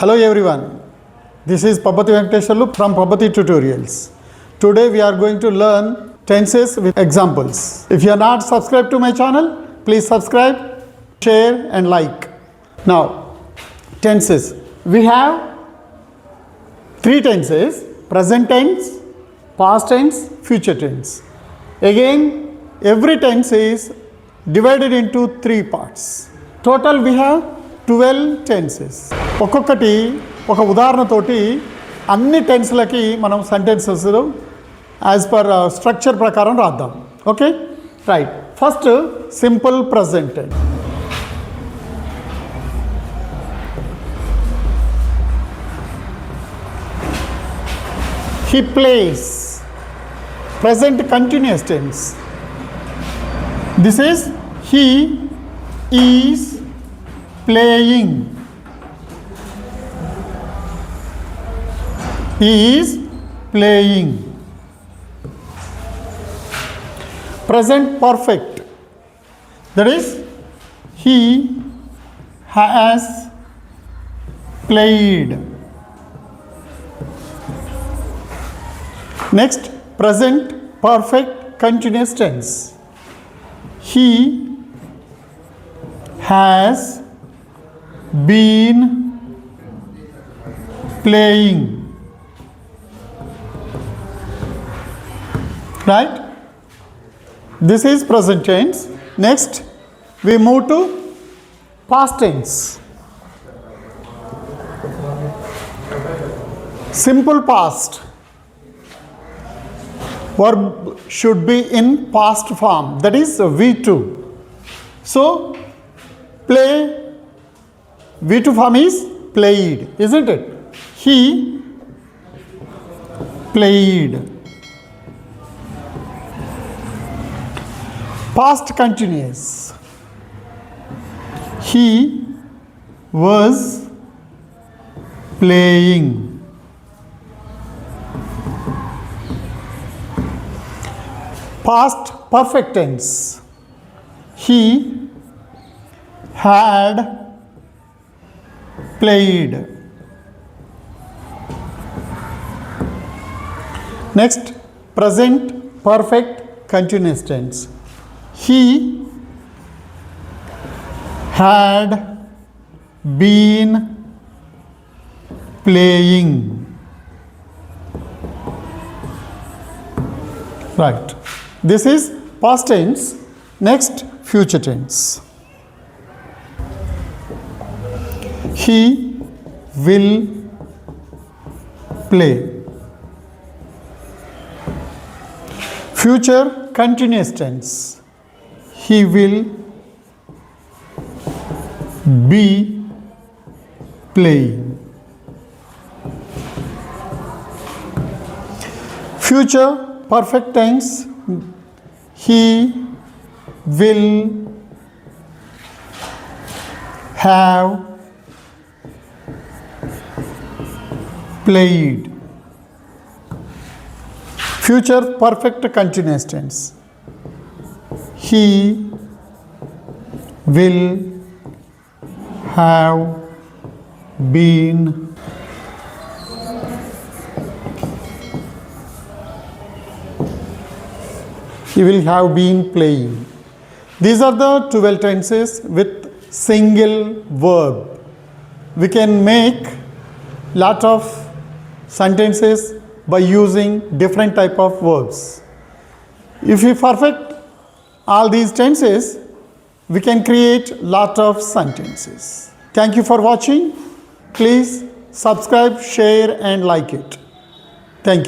Hello everyone, this is Pabbati Venkateswarlu from Pabbati Tutorials. Today we are going to learn tenses with examples. If you are not subscribed to my channel, please subscribe, share and like. Now, tenses. We have three tenses: present tense, past tense, future tense. Again, every tense is divided into three parts. Total we have 12 tenses. ఒక్కొక్కటి ఒక ఉదాహరణతోటి అన్ని టెన్స్లకి మనం sentences as per structure ప్రకారం రాద్దాం. Okay, right. First simple present tense. He plays. Present continuous tense. This is he is playing. He is playing. Present perfect. That is he has played. Next, present perfect continuous tense. He has been playing. Right? This is present tense. Next, we move to past tense. Simple past. Verb should be in past form, that is V2. So, play, V2 form is played, isn't it? He played. Past continuous. He was playing. Past perfect tense. He had played. Next, present perfect continuous tense. He had been playing. Right. This is past tense. Next, future tense. He will play. Future continuous tense. He will be playing. Future perfect tense. He will have played. Future perfect continuous tense. He will have been playing. These are the 12 tenses with single verb. We can make lot of sentences by using different type of verbs. If we perfect all these tenses, we can create lot of sentences. Thank you for watching. Please subscribe, share and like it. Thank you.